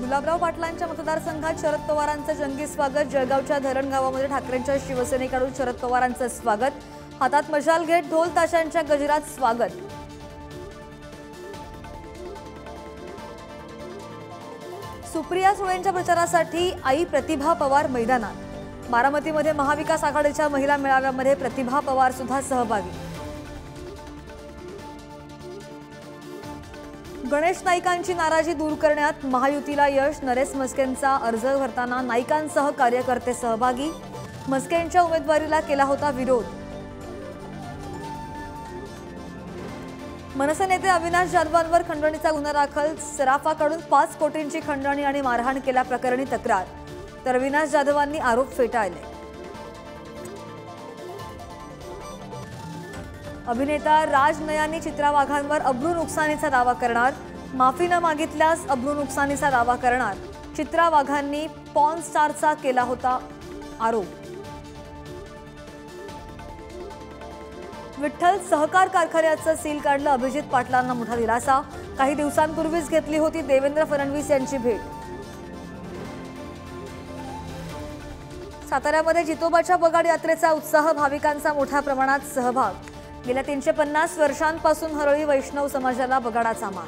गुलाबराव पाटलांच्या मतदारसंघात शरद पवारांचं जंगी स्वागत। जळगावच्या धरण गावामध्ये ठाकरेंच्या शिवसेनेकडून शरद पवारांचं स्वागत। हातात मशाल घेत ढोल ताशांच्या गजरात स्वागत। सुप्रिया सुळेंच्या प्रचारासाठी आई प्रतिभा पवार मैदानात। बारामतीमध्ये महाविकास आघाडीच्या महिला मेळाव्यामध्ये प्रतिभा पवार सुद्धा सहभागी। गणेश नाईकांची नाराजी दूर करण्यात महायुतीला यश। नरेश म्हस्केंचा अर्ज भरताना नाईकांसह कार्यकर्ते सहभागी। म्हस्केंच्या उमेदवारीला केला होता विरोध। मनसे नेते अविनाश जाधवांवर खंडणीचा गुन्हा दाखल। सराफाकडून 5 कोटींची खंडणी आणि मारहाण केल्याप्रकरणी तक्रार, तर अविनाश जाधवांनी आरोप फेटाळले। अभिनेता राज नयानी चित्रा वाघांवर अब्रू नुकसानीचा दावा करणार। माफी न मागितल्यास अब्रू नुकसानीचा दावा करणार। चित्रा वाघांनी पॉर्न स्टारचा केला होता आरोप। विठ्ठल सहकार कारखान्याचं सील काढलं। अभिजित पाटलांना मोठा दिलासा। काही दिवसांपूर्वीच घेतली होती देवेंद्र फडणवीस यांची भेट। साताऱ्यामध्ये जितोबाच्या बगाड यात्रेचा उत्साह। भाविकांचा मोठ्या प्रमाणात सहभाग। गेल्या 350 वर्षांपासून हरळी वैष्णव समाजाला बगाडाचा मान।